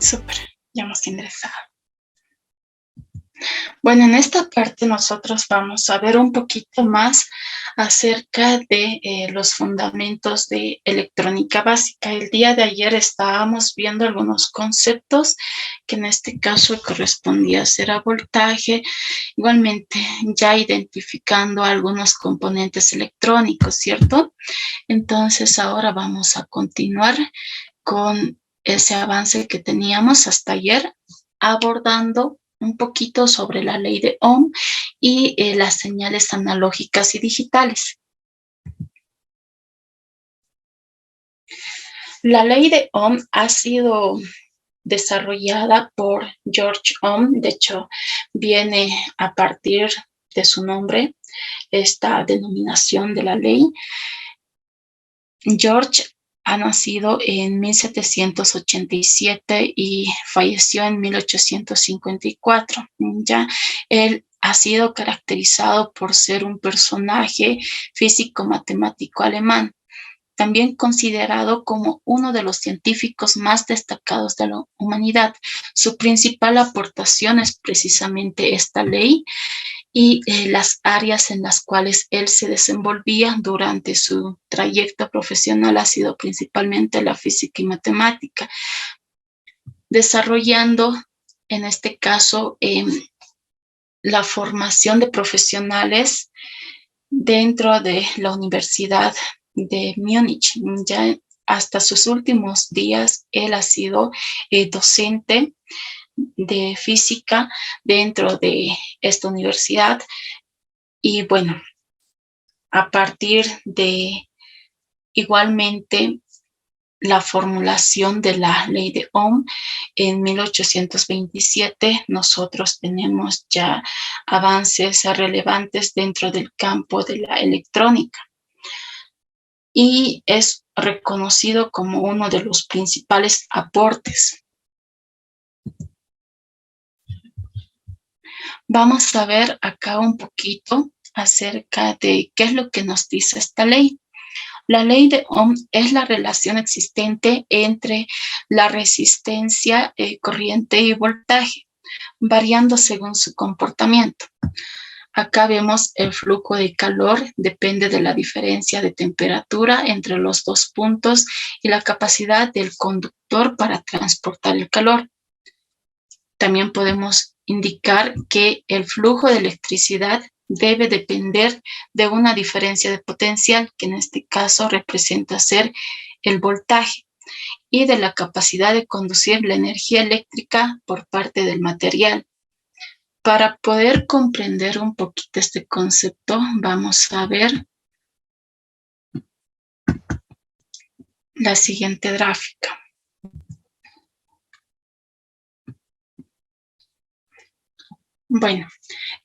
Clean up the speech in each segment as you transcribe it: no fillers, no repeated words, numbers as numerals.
Súper, ya hemos ingresado. Bueno, en esta parte nosotros vamos a ver un poquito más acerca de los fundamentos de electrónica básica. El día de ayer estábamos viendo algunos conceptos que en este caso correspondía a ser a voltaje, igualmente ya identificando algunos componentes electrónicos, ¿cierto? Entonces ahora vamos a continuar con ese avance que teníamos hasta ayer, abordando un poquito sobre la ley de Ohm y las señales analógicas y digitales. La ley de Ohm ha sido desarrollada por George Ohm, de hecho viene a partir de su nombre esta denominación de la ley. George ha nacido en 1787 y falleció en 1854. Ya él ha sido caracterizado por ser un personaje físico-matemático alemán, también considerado como uno de los científicos más destacados de la humanidad. Su principal aportación es precisamente esta ley y las áreas en las cuales él se desenvolvía durante su trayecto profesional ha sido principalmente la física y matemática, desarrollando en este caso la formación de profesionales dentro de la Universidad de Múnich. Ya hasta sus últimos días él ha sido docente de física dentro de esta universidad. Y bueno, a partir de igualmente la formulación de la ley de Ohm en 1827, nosotros tenemos ya avances relevantes dentro del campo de la electrónica y es reconocido como uno de los principales aportes. Vamos a ver acá un poquito acerca de qué es lo que nos dice esta ley. La ley de Ohm es la relación existente entre la resistencia, corriente y voltaje, variando según su comportamiento. Acá vemos el flujo de calor, depende de la diferencia de temperatura entre los dos puntos y la capacidad del conductor para transportar el calor. También podemos indicar que el flujo de electricidad debe depender de una diferencia de potencial, que en este caso representa ser el voltaje, y de la capacidad de conducir la energía eléctrica por parte del material. Para poder comprender un poquito este concepto, vamos a ver la siguiente gráfica. Bueno,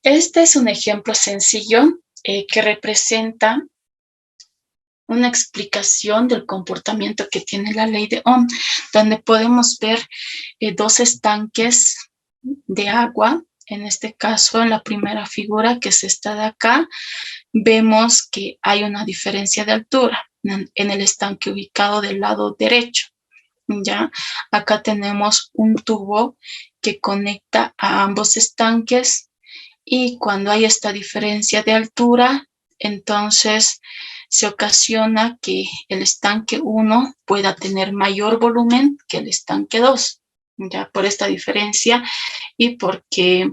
este es un ejemplo sencillo que representa una explicación del comportamiento que tiene la ley de Ohm, donde podemos ver dos estanques de agua. En este caso, en la primera figura, que es esta de acá, vemos que hay una diferencia de altura en el estanque ubicado del lado derecho. ¿Ya? Acá tenemos un tubo que conecta a ambos estanques y cuando hay esta diferencia de altura, entonces se ocasiona que el estanque 1 pueda tener mayor volumen que el estanque 2, ya por esta diferencia y porque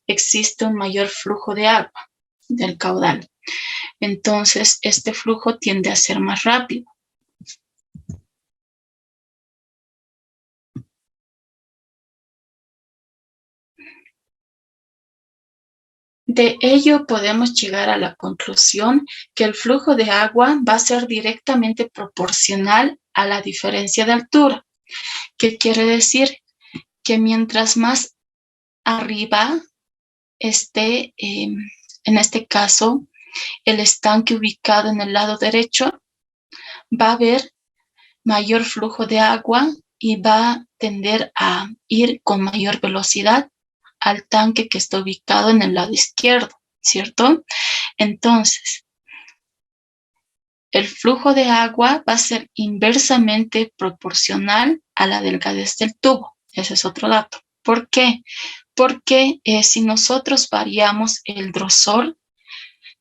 existe un mayor flujo de agua del caudal. Entonces, este flujo tiende a ser más rápido. De ello podemos llegar a la conclusión que el flujo de agua va a ser directamente proporcional a la diferencia de altura. ¿Qué quiere decir? Que mientras más arriba esté, en este caso, el estanque ubicado en el lado derecho, va a haber mayor flujo de agua y va a tender a ir con mayor velocidad al tanque que está ubicado en el lado izquierdo, ¿cierto? Entonces, el flujo de agua va a ser inversamente proporcional a la delgadez del tubo. Ese es otro dato. ¿Por qué? Porque si nosotros variamos el grosor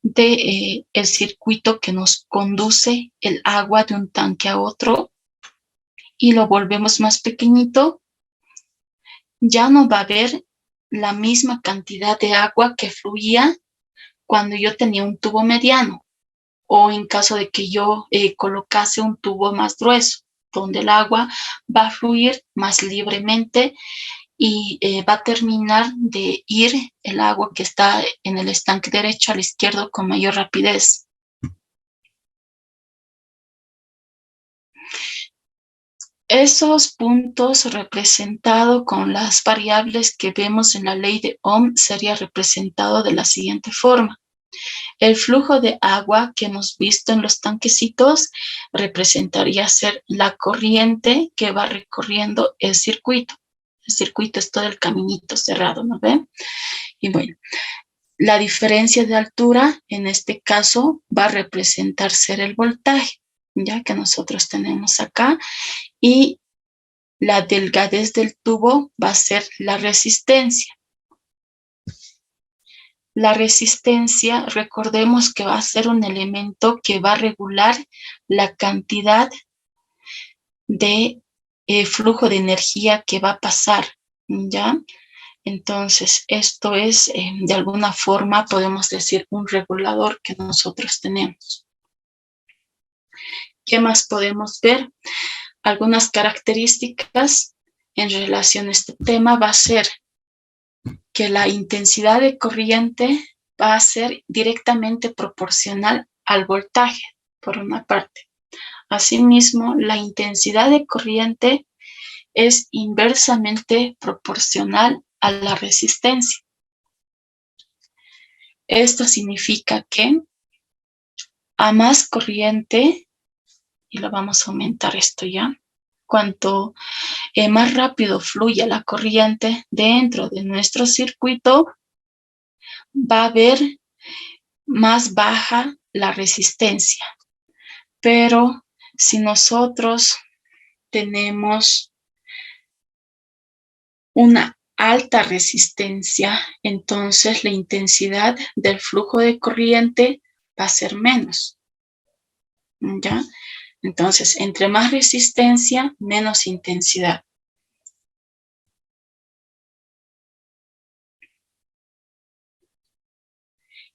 de el circuito que nos conduce el agua de un tanque a otro y lo volvemos más pequeñito, ya no va a haber la misma cantidad de agua que fluía cuando yo tenía un tubo mediano o en caso de que yo colocase un tubo más grueso, donde el agua va a fluir más libremente y va a terminar de ir el agua que está en el estanque derecho al izquierdo con mayor rapidez. Esos puntos representados con las variables que vemos en la ley de Ohm sería representado de la siguiente forma. El flujo de agua que hemos visto en los tanquecitos representaría ser la corriente que va recorriendo el circuito. El circuito es todo el caminito cerrado, ¿no ven? Y bueno, la diferencia de altura en este caso va a representar ser el voltaje, ya que nosotros tenemos acá, y la delgadez del tubo va a ser la resistencia. La resistencia, recordemos que va a ser un elemento que va a regular la cantidad de flujo de energía que va a pasar, ¿ya? Entonces, esto es, de alguna forma, podemos decir, un regulador que nosotros tenemos. ¿Qué más podemos ver? Algunas características en relación a este tema va a ser que la intensidad de corriente va a ser directamente proporcional al voltaje, por una parte. Asimismo, la intensidad de corriente es inversamente proporcional a la resistencia. Esto significa que a más corriente, y lo vamos a aumentar esto ya, cuanto más rápido fluye la corriente dentro de nuestro circuito, va a haber más baja la resistencia. Pero si nosotros tenemos una alta resistencia, entonces la intensidad del flujo de corriente va a ser menos, ¿ya? Entonces, entre más resistencia, menos intensidad.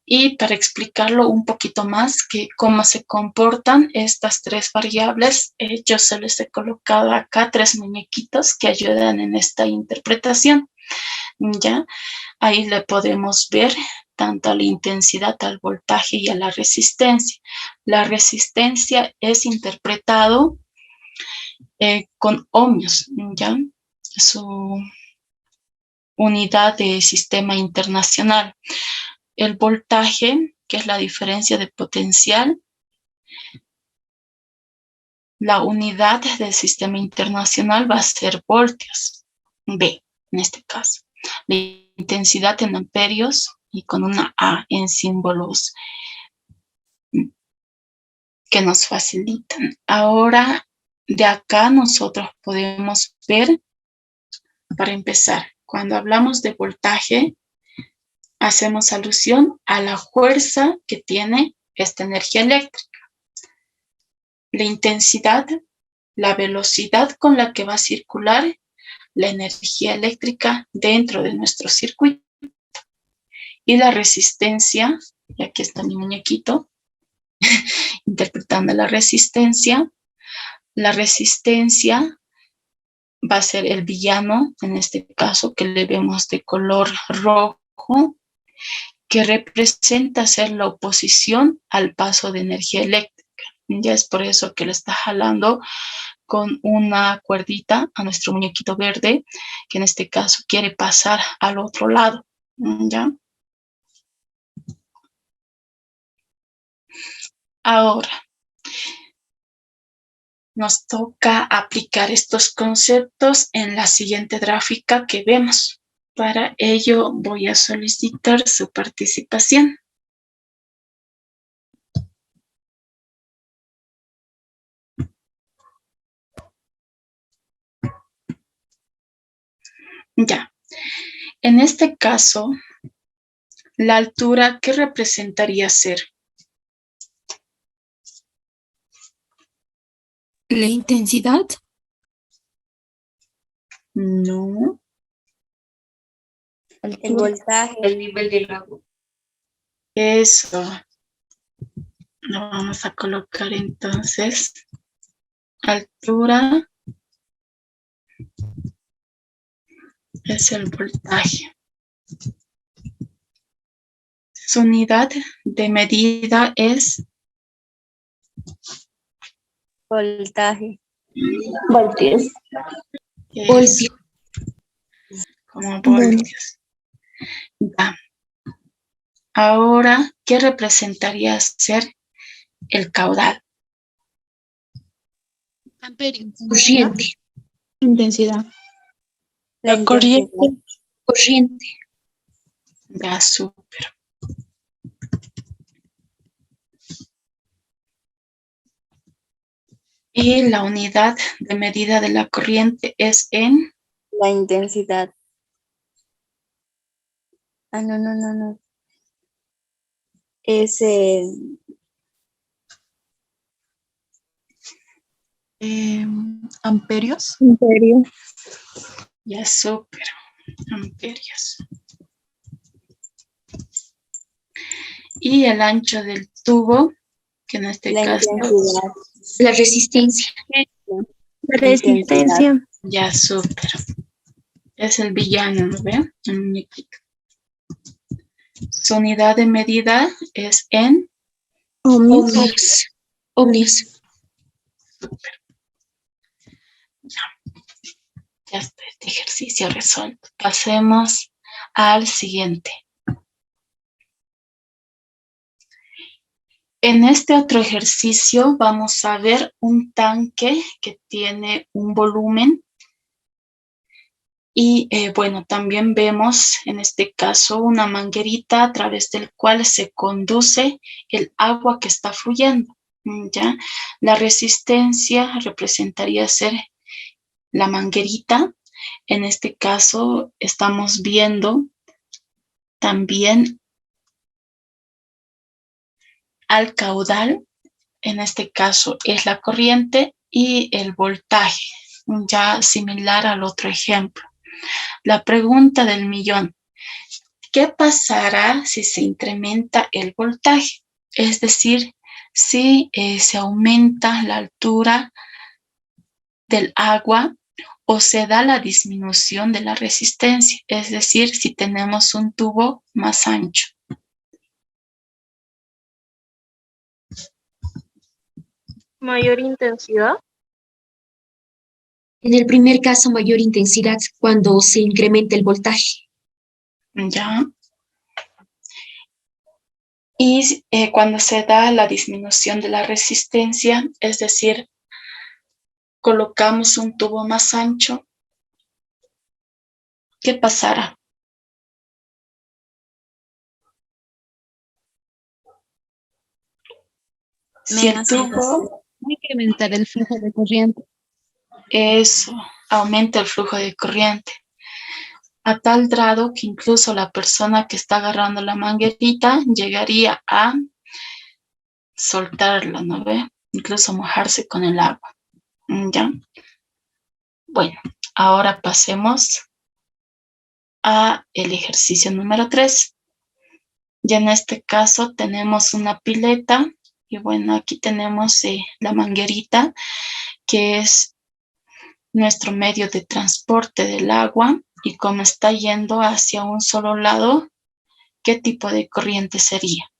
Y para explicarlo un poquito más, que cómo se comportan estas tres variables, yo se les he colocado acá tres muñequitos que ayudan en esta interpretación. ¿Ya? Ahí le podemos ver tanto a la intensidad, al voltaje y a la resistencia. La resistencia es interpretado con ohmios, ¿ya? Su unidad de sistema internacional. El voltaje, que es la diferencia de potencial, la unidad del sistema internacional va a ser voltios, V en este caso. La intensidad en amperios y con una A en símbolos que nos facilitan. Ahora, de acá nosotros podemos ver, para empezar, cuando hablamos de voltaje, hacemos alusión a la fuerza que tiene esta energía eléctrica. La intensidad, la velocidad con la que va a circular la energía eléctrica dentro de nuestro circuito. Y la resistencia, y aquí está mi muñequito, interpretando la resistencia. La resistencia va a ser el villano, en este caso, que le vemos de color rojo, que representa ser la oposición al paso de energía eléctrica. Ya es por eso que le está jalando con una cuerdita a nuestro muñequito verde, que en este caso quiere pasar al otro lado. ¿Ya? Ahora, nos toca aplicar estos conceptos en la siguiente gráfica que vemos. Para ello voy a solicitar su participación. Ya. En este caso, la altura, ¿qué representaría ser? La intensidad. No. El voltaje. El nivel del agua. Eso. Lo vamos a colocar entonces. Altura es el voltaje. Su unidad de medida es Voltaje. Voltios. eso, como voltios. Ya. Ahora, ¿qué representaría ser el caudal? Amperios. Corriente. Intensidad. La corriente. Corriente. Ya, súper. Y la unidad de medida de la corriente es en La intensidad. No. Es Amperios. Imperio. ya, súper. Amperios. Y el ancho del tubo, que en este la caso intensidad. La resistencia. La resistencia. ya, súper. Es el villano, ¿no ven? El muñequito. Su unidad de medida es en Ohmios. Ohmios. ya está este ejercicio resuelto. Pasemos al siguiente. En este otro ejercicio vamos a ver un tanque que tiene un volumen y bueno, también vemos en este caso una manguerita a través del cual se conduce el agua que está fluyendo. ¿Ya? La resistencia representaría ser la manguerita. En este caso estamos viendo también al caudal, en este caso es la corriente y el voltaje, ya similar al otro ejemplo. La pregunta del millón: ¿qué pasará si se incrementa el voltaje? Es decir, si se aumenta la altura del agua o se da la disminución de la resistencia, es decir, si tenemos un tubo más ancho. Mayor intensidad. En el primer caso, mayor intensidad cuando se incrementa el voltaje. ¿Ya? Y cuando se da la disminución de la resistencia, es decir, colocamos un tubo más ancho, ¿qué pasará? Si el tubo, Incrementar el flujo de corriente. eso, aumenta el flujo de corriente, a tal grado que incluso la persona que está agarrando la manguerita llegaría a soltarla, ¿no ve? Incluso mojarse con el agua. ¿Ya? Bueno, ahora pasemos a el ejercicio número 3. Ya en este caso tenemos una pileta y bueno, aquí tenemos la manguerita, que es nuestro medio de transporte del agua, y como está yendo hacia un solo lado, ¿qué tipo de corriente sería?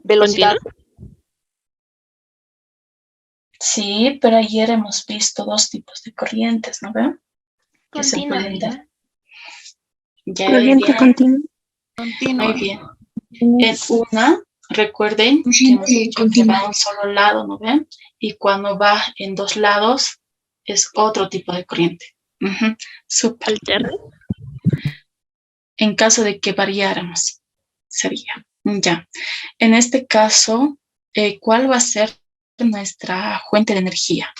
Velocidad. Sí, pero ayer hemos visto dos tipos de corrientes, ¿no ven? Que se Continua. pueden dar. Ya, Corriente bien. continua. Muy bien. En una, recuerden que hemos Corriente dicho que continua. va a un solo lado, ¿no ven? Y cuando va en dos lados es otro tipo de corriente. Súper. Alterna. En caso de que variáramos, sería. Ya. En este caso, ¿cuál va a ser nuestra fuente de energía.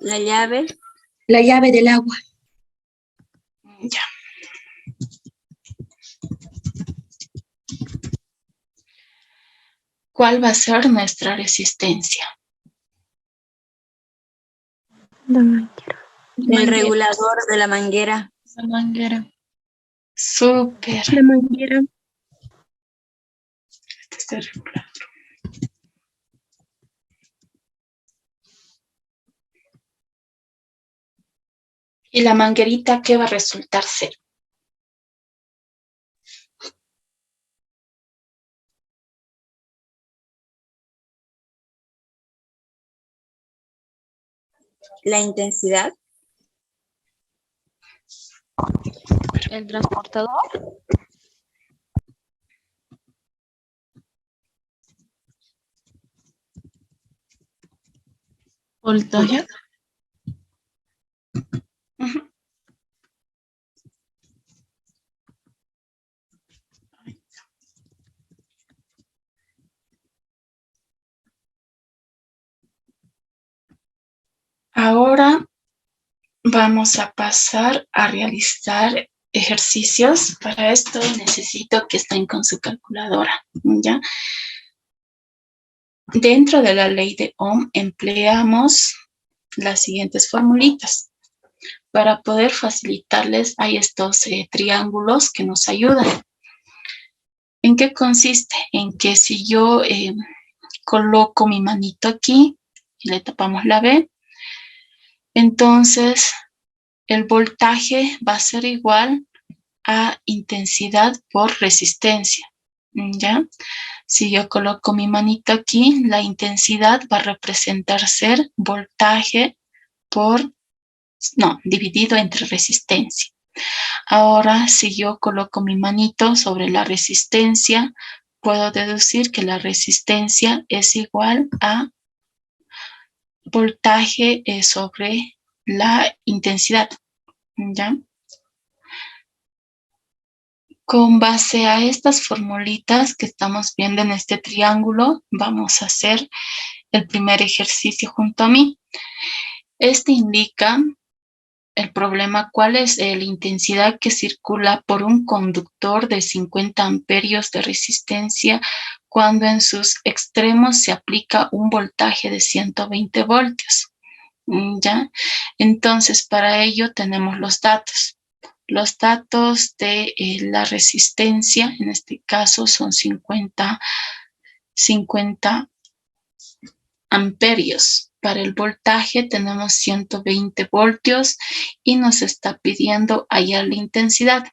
La llave. La llave del agua. Ya. ¿Cuál va a ser nuestra resistencia? La manguera. El regulador de la manguera. La manguera. Súper. La manguera. Este es el regulador. ¿Y la manguerita qué va a resultar ser? La intensidad. El transportador. Voltaje. Ujú. Ahora vamos a pasar a realizar ejercicios. Para esto necesito que estén con su calculadora, ¿ya? Dentro de la ley de Ohm empleamos las siguientes formulitas. Para poder facilitarles, hay estos triángulos que nos ayudan. ¿En qué consiste? En que si yo coloco mi manito aquí y le tapamos la B, entonces el voltaje va a ser igual a intensidad por resistencia, ¿ya? Si yo coloco mi manito aquí, la intensidad va a representar ser voltaje dividido entre resistencia. Ahora, si yo coloco mi manito sobre la resistencia, puedo deducir que la resistencia es igual a voltaje sobre la intensidad, ¿ya? Con base a estas formulitas que estamos viendo en este triángulo, vamos a hacer el primer ejercicio junto a mí. Este indica el problema, cuál es la intensidad que circula por un conductor de 50 amperios de resistencia cuando en sus extremos se aplica un voltaje de 120 voltios. ¿Ya? Entonces, para ello tenemos los datos. Los datos de la resistencia, en este caso, son 50 amperios. Para el voltaje tenemos 120 voltios y nos está pidiendo hallar la intensidad.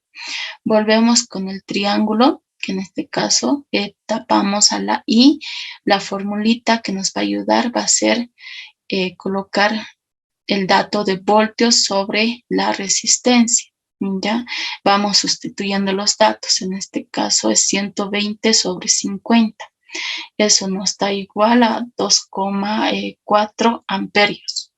Volvemos con el triángulo, que en este caso tapamos a la I. La formulita que nos va a ayudar va a ser colocar el dato de voltios sobre la resistencia. ¿Ya? Vamos sustituyendo los datos. En este caso es 120 sobre 50. Eso nos da igual a 2,4 amperios.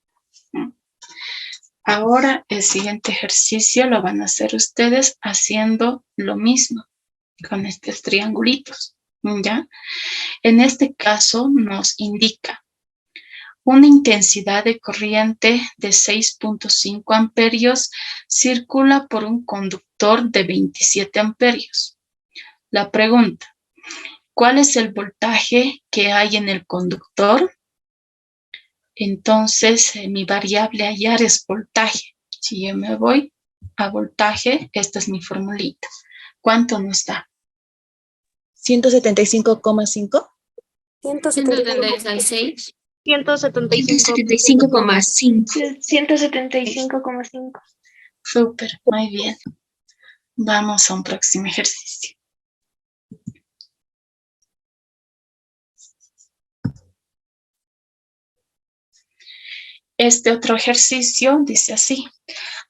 Ahora el siguiente ejercicio lo van a hacer ustedes haciendo lo mismo con estos triangulitos, ¿ya? En este caso nos indica una intensidad de corriente de 6,5 amperios circula por un conductor de 27 amperios. La pregunta: ¿cuál es el voltaje que hay en el conductor? Entonces, mi variable a hallar es voltaje. Si yo me voy a voltaje, esta es mi formulita. ¿Cuánto nos da? 175,5. 176. 175,5. 175,5. Súper, muy bien. Vamos a un próximo ejercicio. Este otro ejercicio dice así: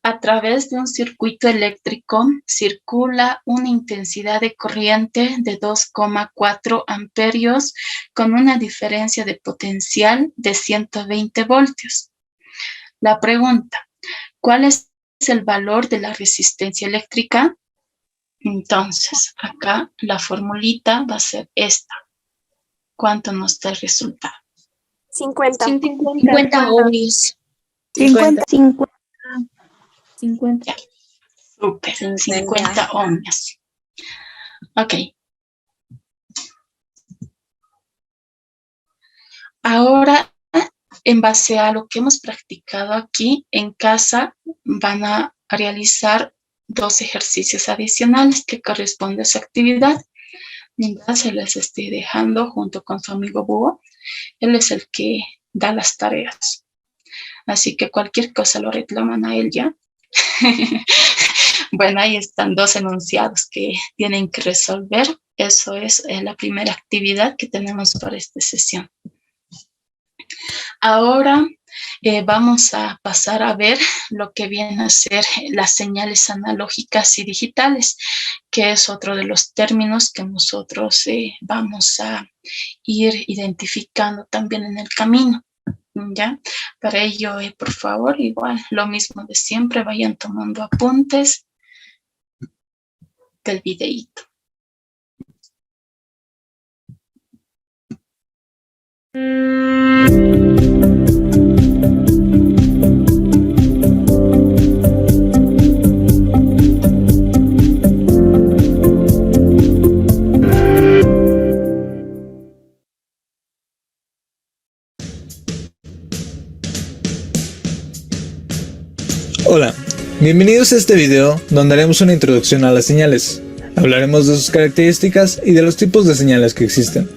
a través de un circuito eléctrico circula una intensidad de corriente de 2,4 amperios con una diferencia de potencial de 120 voltios. La pregunta: ¿Cuál es el valor de la resistencia eléctrica? Entonces, acá la formulita va a ser esta. ¿Cuánto nos da el resultado? 50. 50 ohmios. 50. 50. Súper, 50 ohmios. Ok. Ahora, en base a lo que hemos practicado aquí, en casa van a realizar 2 ejercicios adicionales que corresponden a su actividad. Ya se les estoy dejando junto con su amigo Búho. Él es el que da las tareas. Así que cualquier cosa lo reclaman a él ya. Bueno, ahí están 2 enunciados que tienen que resolver. Eso es la primera actividad que tenemos para esta sesión. Ahora vamos a pasar a ver lo que viene a ser las señales analógicas y digitales, que es otro de los términos que nosotros vamos a ir identificando también en el camino. ¿Ya? Para ello, por favor, igual lo mismo de siempre, vayan tomando apuntes del videíto. Hola, bienvenidos a este video donde haremos una introducción a las señales. Hablaremos de sus características y de los tipos de señales que existen.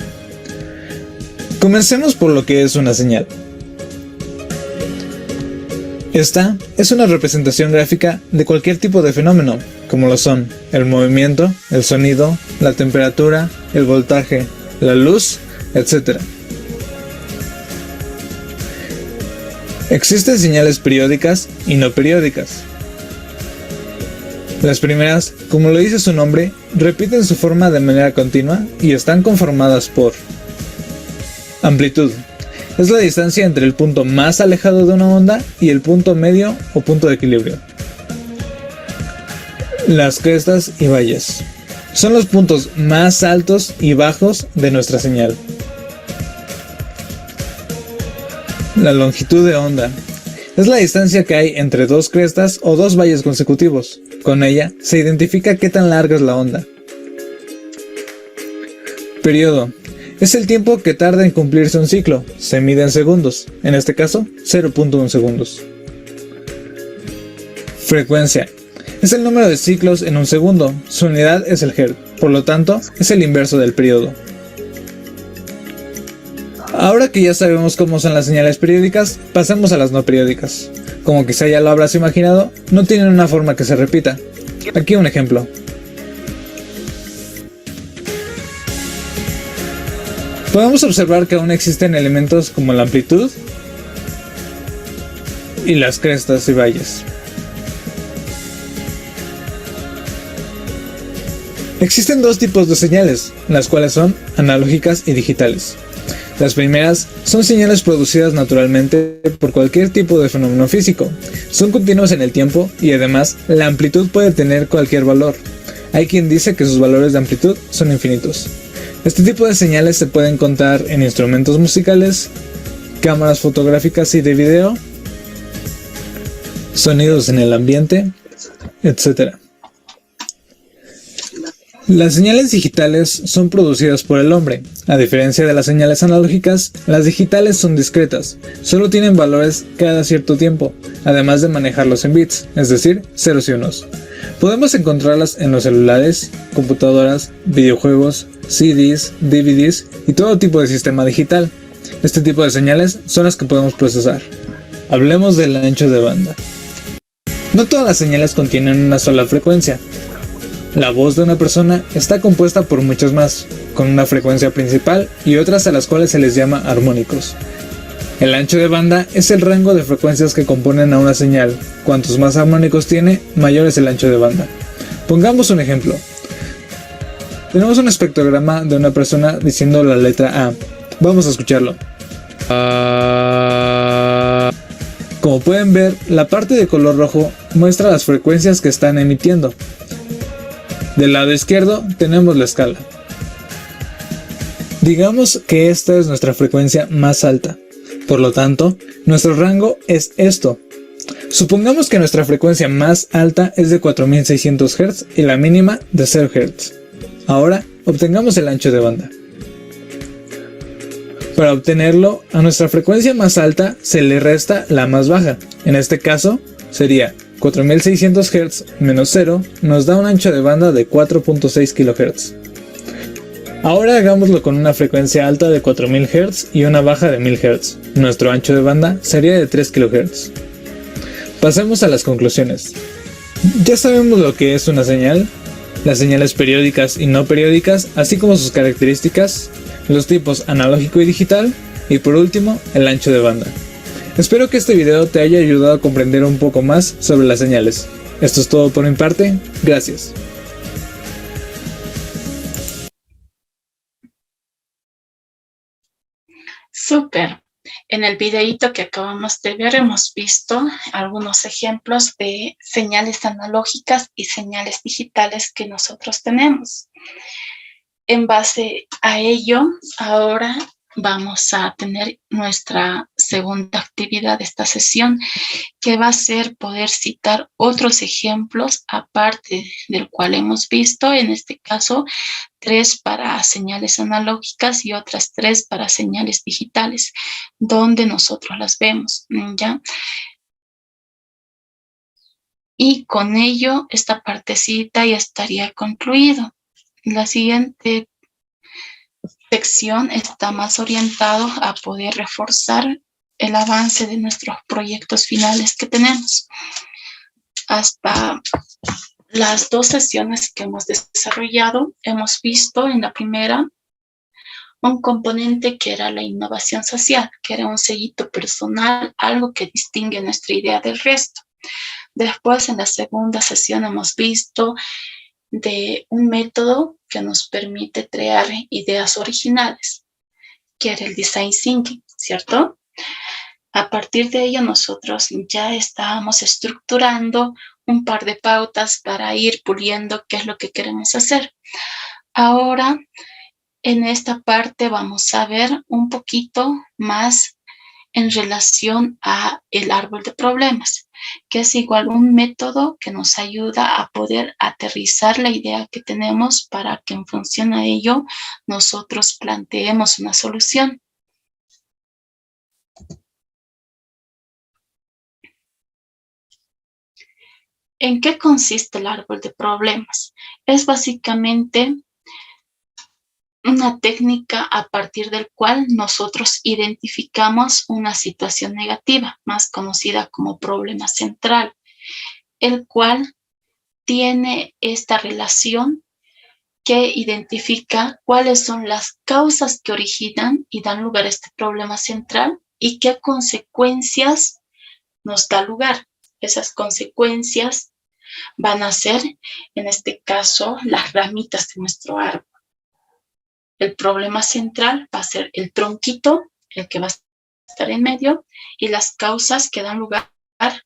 Comencemos por lo que es una señal. Esta es una representación gráfica de cualquier tipo de fenómeno, como lo son el movimiento, el sonido, la temperatura, el voltaje, la luz, etc. Existen señales periódicas y no periódicas. Las primeras, como lo dice su nombre, repiten su forma de manera continua y están conformadas por amplitud. Es la distancia entre el punto más alejado de una onda y el punto medio o punto de equilibrio. Las crestas y valles son los puntos más altos y bajos de nuestra señal. La longitud de onda es la distancia que hay entre 2 crestas o 2 valles consecutivos. Con ella se identifica qué tan larga es la onda. Periodo es el tiempo que tarda en cumplirse un ciclo. Se mide en segundos, en este caso 0.1 segundos. Frecuencia es el número de ciclos en un segundo. Su unidad es el hertz, por lo tanto es el inverso del periodo. Ahora que ya sabemos cómo son las señales periódicas, pasemos a las no periódicas. Como quizá ya lo habrás imaginado, no tienen una forma que se repita. Aquí un ejemplo. Podemos observar que aún existen elementos como la amplitud y las crestas y valles. Existen 2 tipos de señales, las cuales son analógicas y digitales. Las primeras son señales producidas naturalmente por cualquier tipo de fenómeno físico. Son continuas en el tiempo y además la amplitud puede tener cualquier valor. Hay quien dice que sus valores de amplitud son infinitos. Este tipo de señales se pueden contar en instrumentos musicales, cámaras fotográficas y de video, sonidos en el ambiente, etc. Las señales digitales son producidas por el hombre. A diferencia de las señales analógicas, las digitales son discretas, solo tienen valores cada cierto tiempo, además de manejarlos en bits, es decir, ceros y unos. Podemos encontrarlas en los celulares, computadoras, videojuegos, CDs, DVDs y todo tipo de sistema digital. Este tipo de señales son las que podemos procesar. Hablemos del ancho de banda. No todas las señales contienen una sola frecuencia. La voz de una persona está compuesta por muchas más, con una frecuencia principal y otras a las cuales se les llama armónicos. El ancho de banda es el rango de frecuencias que componen a una señal. Cuantos más armónicos tiene, mayor es el ancho de banda. Pongamos un ejemplo. Tenemos un espectrograma de una persona diciendo la letra A. Vamos a escucharlo. Como Como pueden ver, la parte de color rojo muestra las frecuencias que están emitiendo. Del lado izquierdo tenemos la escala. Digamos que esta es nuestra frecuencia más alta. Por lo tanto, nuestro rango es esto. Supongamos que nuestra frecuencia más alta es de 4600 Hz y la mínima de 0 Hz. Ahora, obtengamos el ancho de banda. Para obtenerlo, a nuestra frecuencia más alta se le resta la más baja. En este caso, sería 4600 Hz menos 0 nos da un ancho de banda de 4.6 kHz. Ahora hagámoslo con una frecuencia alta de 4000 Hz y una baja de 1000 Hz. Nuestro ancho de banda sería de 3 kHz. Pasemos a las conclusiones. Ya sabemos lo que es una señal, las señales periódicas y no periódicas, así como sus características, los tipos analógico y digital, y por último, el ancho de banda. Espero que este video te haya ayudado a comprender un poco más sobre las señales. Esto es todo por mi parte, gracias. Súper. En el videíto que acabamos de ver hemos visto algunos ejemplos de señales analógicas y señales digitales que nosotros tenemos. En base a ello, ahora vamos a tener nuestra segunda actividad de esta sesión, que va a ser poder citar otros ejemplos aparte del cual hemos visto, en este caso 3 para señales analógicas y otras 3 para señales digitales, donde nosotros las vemos, ¿ya? Y con ello esta partecita ya estaría concluido. La siguiente sección está más orientado a poder reforzar el avance de nuestros proyectos finales que tenemos. Hasta las 2 sesiones que hemos desarrollado, hemos visto en la primera un componente que era la innovación social, que era un sellito personal, algo que distingue nuestra idea del resto. Después, en la segunda sesión, hemos visto de un método que nos permite crear ideas originales, que era el design thinking, ¿cierto? A partir de ello, nosotros ya estábamos estructurando un par de pautas para ir puliendo qué es lo que queremos hacer. Ahora, en esta parte vamos a ver un poquito más en relación a el árbol de problemas, que es igual un método que nos ayuda a poder aterrizar la idea que tenemos para que en función a ello nosotros planteemos una solución. ¿En qué consiste el árbol de problemas? Es básicamente una técnica a partir del cual nosotros identificamos una situación negativa, más conocida como problema central, el cual tiene esta relación que identifica cuáles son las causas que originan y dan lugar a este problema central y qué consecuencias nos da lugar. Esas consecuencias van a ser, en este caso, las ramitas de nuestro árbol. El problema central va a ser el tronquito, el que va a estar en medio, y las causas que dan lugar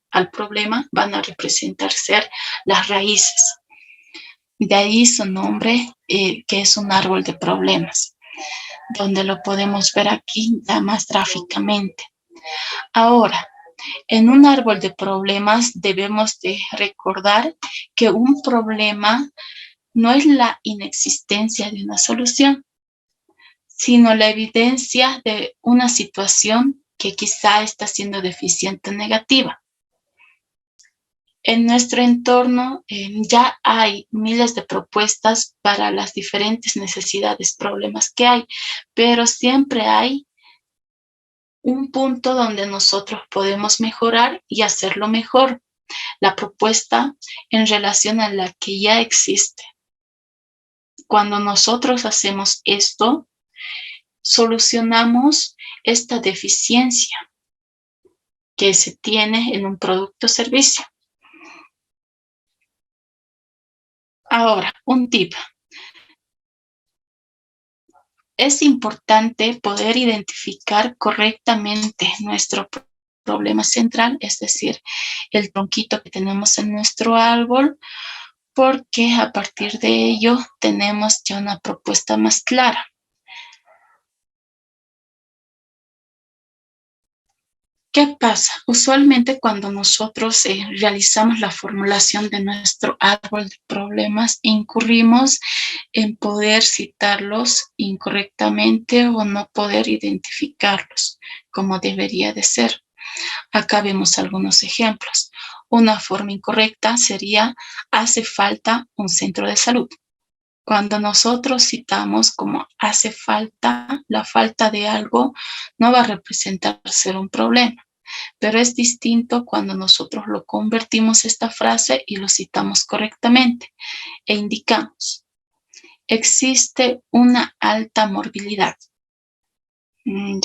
al problema van a representar ser las raíces. De ahí su nombre, que es un árbol de problemas, donde lo podemos ver aquí ya más gráficamente. Ahora, en un árbol de problemas debemos de recordar que un problema no es la inexistencia de una solución, sino la evidencia de una situación que quizá está siendo deficiente o negativa. En nuestro entorno ya hay miles de propuestas para las diferentes necesidades, problemas que hay, pero siempre hay un punto donde nosotros podemos mejorar y hacerlo mejor. La propuesta en relación a la que ya existe. Cuando nosotros hacemos esto, solucionamos esta deficiencia que se tiene en un producto o servicio. Ahora, un tip. Es importante poder identificar correctamente nuestro problema central, es decir, el tronquito que tenemos en nuestro árbol, porque a partir de ello tenemos ya una propuesta más clara. ¿Qué pasa? Usualmente cuando nosotros realizamos la formulación de nuestro árbol de problemas, incurrimos en poder citarlos incorrectamente o no poder identificarlos como debería de ser. Acá vemos algunos ejemplos. Una forma incorrecta sería: hace falta un centro de salud. Cuando nosotros citamos como hace falta, la falta de algo no va a representar ser un problema, pero es distinto cuando nosotros lo convertimos esta frase y lo citamos correctamente e indicamos: existe una alta morbilidad.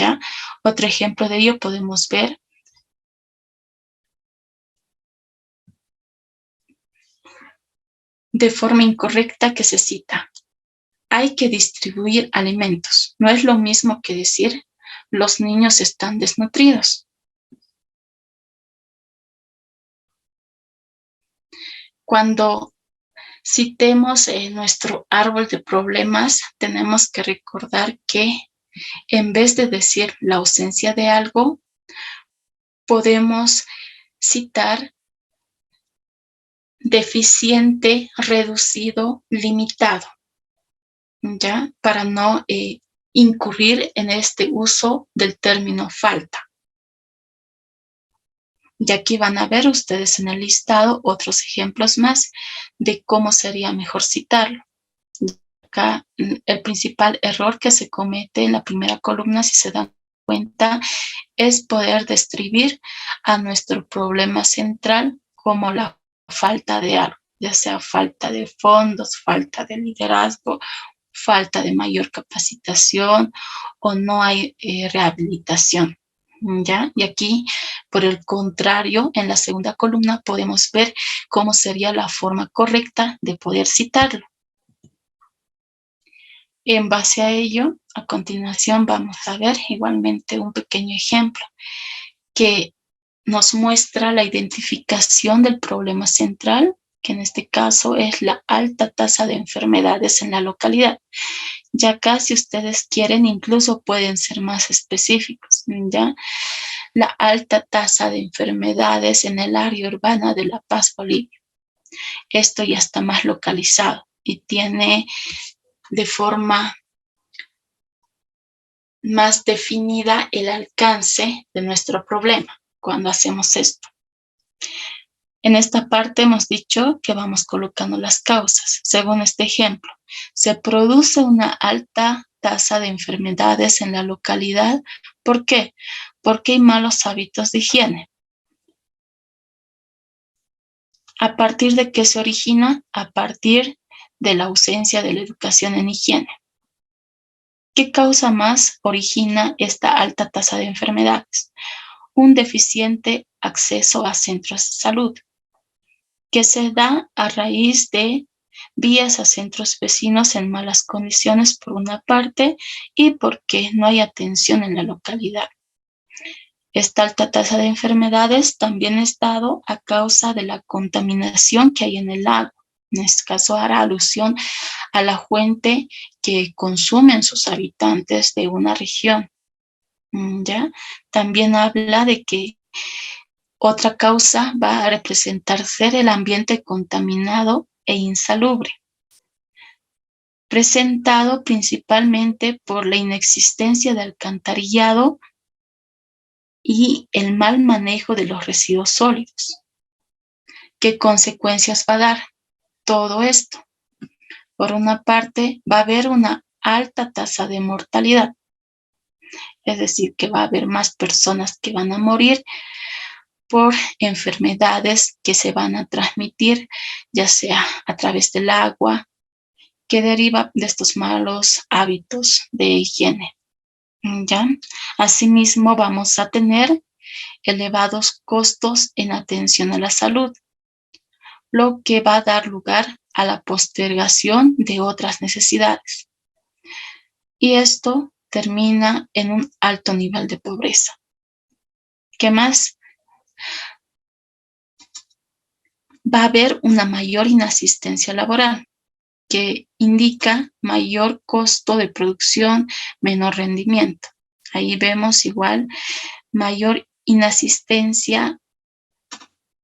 ¿Ya? Otro ejemplo de ello podemos ver de forma incorrecta que se cita: hay que distribuir alimentos. No es lo mismo que decir: los niños están desnutridos. Cuando citemos nuestro árbol de problemas, tenemos que recordar que en vez de decir la ausencia de algo, podemos citar deficiente, reducido, limitado, ¿ya? Para no incurrir en este uso del término falta. Y aquí van a ver ustedes en el listado otros ejemplos más de cómo sería mejor citarlo. Acá el principal error que se comete en la primera columna, si se dan cuenta, es poder describir a nuestro problema central como la falta de algo, ya sea falta de fondos, falta de liderazgo, falta de mayor capacitación o no hay rehabilitación. ¿Ya? Y aquí, por el contrario, en la segunda columna podemos ver cómo sería la forma correcta de poder citarlo. En base a ello, a continuación vamos a ver igualmente un pequeño ejemplo que nos muestra la identificación del problema central, que en este caso es la alta tasa de enfermedades en la localidad. Ya acá, si ustedes quieren, incluso pueden ser más específicos, ¿ya? La alta tasa de enfermedades en el área urbana de La Paz, Bolivia. Esto ya está más localizado y tiene de forma más definida el alcance de nuestro problema cuando hacemos esto. En esta parte hemos dicho que vamos colocando las causas. Según este ejemplo, se produce una alta tasa de enfermedades en la localidad. ¿Por qué? Porque hay malos hábitos de higiene. ¿A partir de qué se origina? A partir de la ausencia de la educación en higiene. ¿Qué causa más origina esta alta tasa de enfermedades? Un deficiente acceso a centros de salud, que se da a raíz de vías a centros vecinos en malas condiciones por una parte y porque no hay atención en la localidad. Esta alta tasa de enfermedades también es dado a causa de la contaminación que hay en el lago. En este caso hará alusión a la fuente que consumen sus habitantes de una región. ¿Ya? También habla de que otra causa va a representar ser el ambiente contaminado e insalubre, presentado principalmente por la inexistencia de alcantarillado y el mal manejo de los residuos sólidos. ¿Qué consecuencias va a dar todo esto? Por una parte, va a haber una alta tasa de mortalidad, es decir, que va a haber más personas que van a morir por enfermedades que se van a transmitir, ya sea a través del agua, que deriva de estos malos hábitos de higiene. ¿Ya? Asimismo, vamos a tener elevados costos en atención a la salud, lo que va a dar lugar a la postergación de otras necesidades. Y esto termina en un alto nivel de pobreza. ¿Qué más? Va a haber una mayor inasistencia laboral, que indica mayor costo de producción, menor rendimiento. Ahí vemos igual mayor inasistencia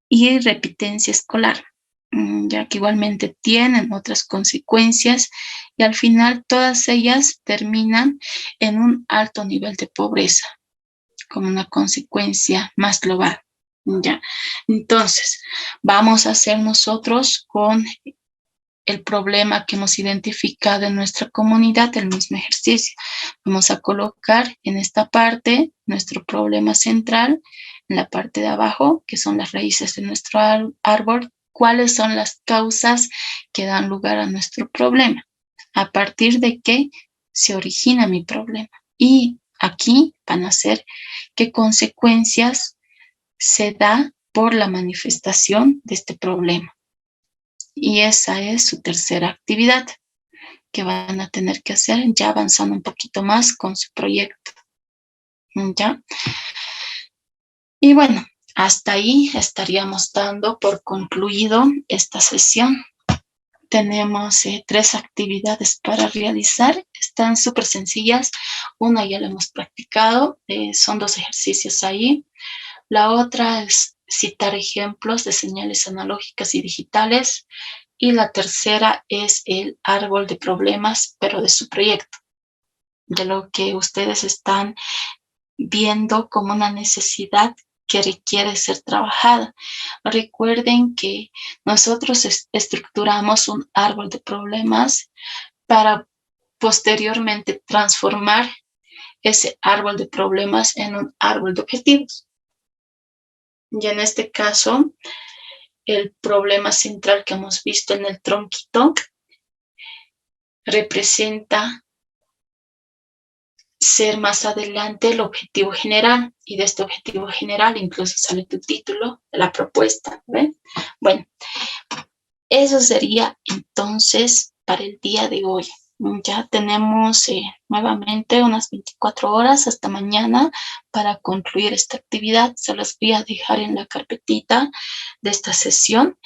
y repitencia escolar, ya que igualmente tienen otras consecuencias y al final todas ellas terminan en un alto nivel de pobreza, como una consecuencia más global. Ya. Entonces, vamos a hacer nosotros con el problema que hemos identificado en nuestra comunidad el mismo ejercicio. Vamos a colocar en esta parte nuestro problema central, en la parte de abajo, que son las raíces de nuestro árbol, cuáles son las causas que dan lugar a nuestro problema, a partir de qué se origina mi problema. Y aquí van a ser qué consecuencias se da por la manifestación de este problema. Y esa es su tercera actividad que van a tener que hacer ya avanzando un poquito más con su proyecto. ¿Ya? Y bueno, hasta ahí estaríamos dando por concluido esta sesión. Tenemos 3 actividades para realizar. Están súper sencillas. Una ya la hemos practicado. Son 2 ejercicios ahí. La otra es citar ejemplos de señales analógicas y digitales. Y la tercera es el árbol de problemas, pero de su proyecto, de lo que ustedes están viendo como una necesidad que requiere ser trabajada. Recuerden que nosotros estructuramos un árbol de problemas para posteriormente transformar ese árbol de problemas en un árbol de objetivos. Y en este caso, el problema central que hemos visto en el tronquito representa ser más adelante el objetivo general, y de este objetivo general incluso sale tu título de la propuesta, ¿ven? Bueno, eso sería entonces para el día de hoy. Ya tenemos nuevamente unas 24 horas hasta mañana para concluir esta actividad. Se las voy a dejar en la carpetita de esta sesión.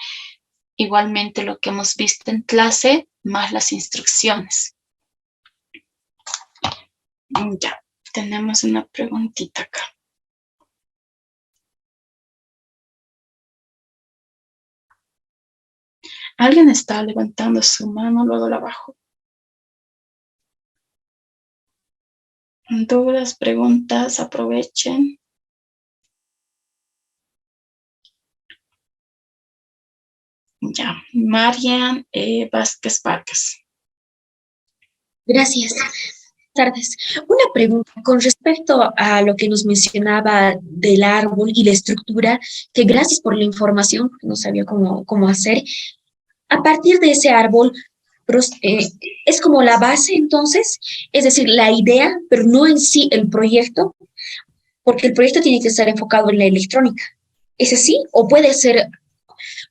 Igualmente lo que hemos visto en clase, más las instrucciones. Ya, tenemos una preguntita acá. Alguien está levantando su mano, luego la bajo. Dudas, preguntas, aprovechen. Ya, Marian Vázquez Vargas. Gracias. Tardes. Una pregunta con respecto a lo que nos mencionaba del árbol y la estructura, que gracias por la información, porque no sabía cómo hacer. A partir de ese árbol, es como la base entonces, es decir, la idea, pero no en sí el proyecto, porque el proyecto tiene que estar enfocado en la electrónica. ¿Es así? ¿O puede ser,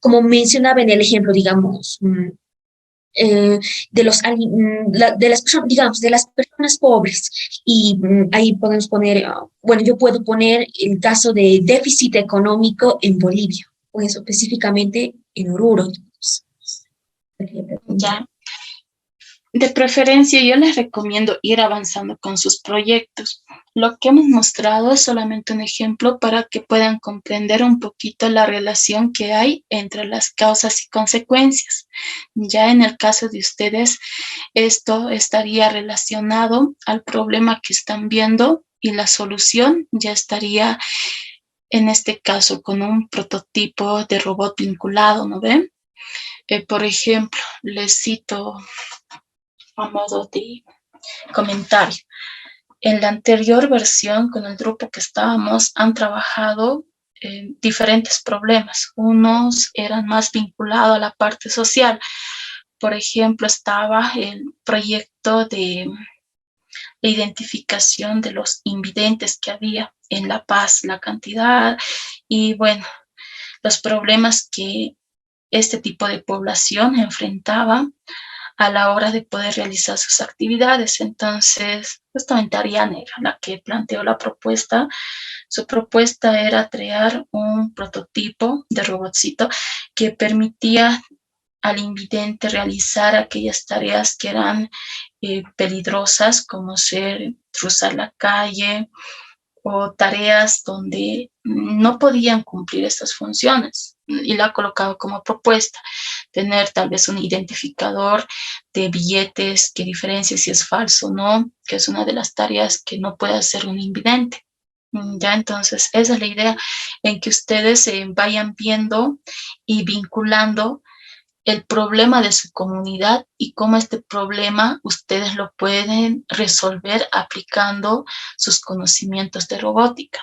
como mencionaba en el ejemplo, digamos, de las personas, digamos, de las personas pobres? Y ahí podemos poner, bueno, yo puedo poner el caso de déficit económico en Bolivia, pues específicamente en Oruro. Ya. De preferencia, yo les recomiendo ir avanzando con sus proyectos. Lo que hemos mostrado es solamente un ejemplo para que puedan comprender un poquito la relación que hay entre las causas y consecuencias. Ya en el caso de ustedes, esto estaría relacionado al problema que están viendo y la solución ya estaría, en este caso, con un prototipo de robot vinculado, ¿no ven? Por ejemplo, les cito a modo de comentario. En la anterior versión, con el grupo que estábamos, han trabajado diferentes problemas. Unos eran más vinculados a la parte social. Por ejemplo, estaba el proyecto de identificación de los invidentes que había en La Paz, la cantidad y, bueno, los problemas que este tipo de población enfrentaba a la hora de poder realizar sus actividades. Entonces, justamente Ariane era la que planteó la propuesta. Su propuesta era crear un prototipo de robotcito que permitía al invidente realizar aquellas tareas que eran peligrosas, como ser cruzar la calle, o tareas donde no podían cumplir estas funciones. Y la ha colocado como propuesta, tener tal vez un identificador de billetes que diferencie si es falso o no, que es una de las tareas que no puede hacer un invidente. Ya, entonces, esa es la idea, en que ustedes vayan viendo y vinculando el problema de su comunidad y cómo este problema ustedes lo pueden resolver aplicando sus conocimientos de robótica.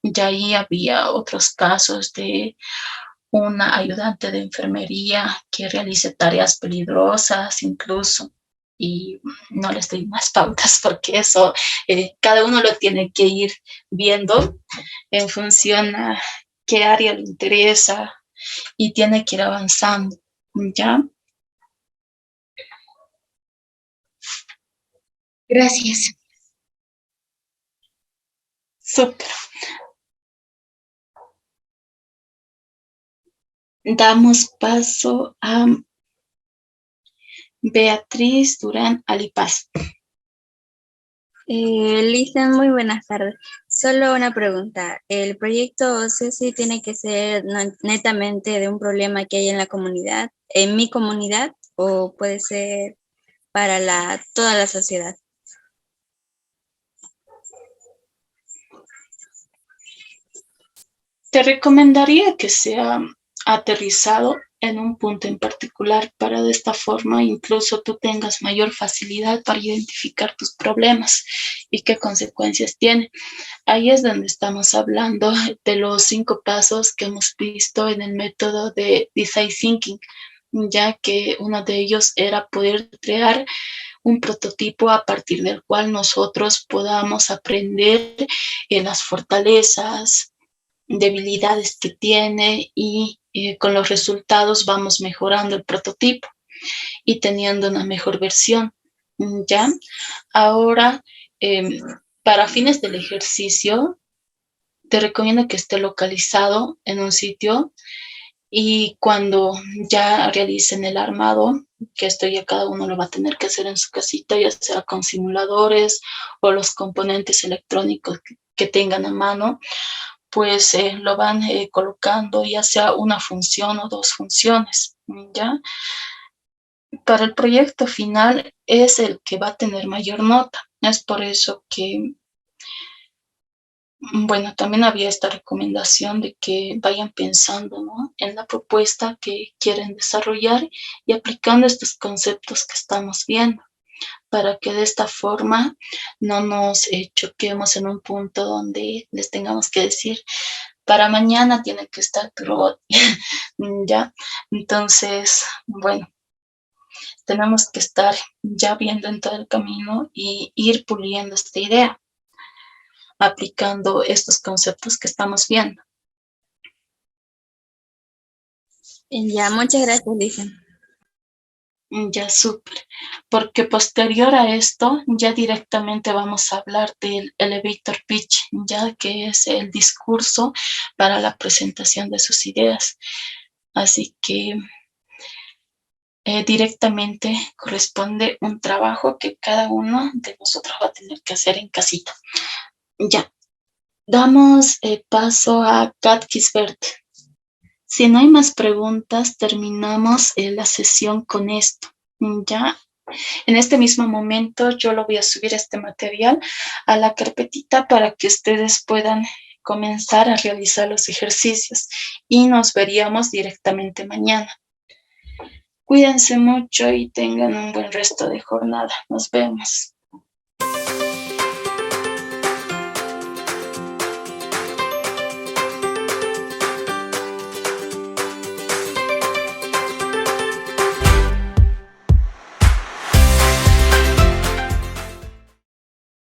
Ya ahí había otros casos de una ayudante de enfermería que realice tareas peligrosas incluso, y no les doy más pautas porque eso cada uno lo tiene que ir viendo en función a qué área le interesa y tiene que ir avanzando, ¿ya? Gracias. Súper. Damos paso a Beatriz Durán Alipaz. Listen, muy buenas tardes. Solo una pregunta. ¿El proyecto CECI tiene que ser netamente de un problema que hay en la comunidad, en mi comunidad, o puede ser para toda la sociedad? Te recomendaría que sea aterrizado en un punto en particular para de esta forma incluso tú tengas mayor facilidad para identificar tus problemas y qué consecuencias tiene. Ahí es donde estamos hablando de los 5 pasos que hemos visto en el método de Design Thinking, ya que uno de ellos era poder crear un prototipo a partir del cual nosotros podamos aprender las fortalezas, debilidades que tiene y con los resultados vamos mejorando el prototipo y teniendo una mejor versión. ¿Ya? Ahora, para fines del ejercicio, te recomiendo que esté localizado en un sitio y cuando ya realicen el armado, que esto ya cada uno lo va a tener que hacer en su casita, ya sea con simuladores o los componentes electrónicos que tengan a mano, pues lo van colocando ya sea una función o 2 funciones, ¿ya? Para el proyecto final es el que va a tener mayor nota. Es por eso que, bueno, también había esta recomendación de que vayan pensando, ¿no?, en la propuesta que quieren desarrollar y aplicando estos conceptos que estamos viendo, para que de esta forma no nos choquemos en un punto donde les tengamos que decir, para mañana tiene que estar tu robot, ¿ya? Entonces, bueno, tenemos que estar ya viendo en todo el camino y ir puliendo esta idea, aplicando estos conceptos que estamos viendo. Ya, muchas gracias, Listen. Ya, súper. Porque posterior a esto, ya directamente vamos a hablar del elevator pitch, ya que es el discurso para la presentación de sus ideas. Así que directamente corresponde un trabajo que cada uno de nosotros va a tener que hacer en casita. Ya, damos paso a Kat Kisbert. Si no hay más preguntas, terminamos la sesión con esto. Ya, en este mismo momento yo lo voy a subir este material a la carpetita para que ustedes puedan comenzar a realizar los ejercicios y nos veríamos directamente mañana. Cuídense mucho y tengan un buen resto de jornada. Nos vemos.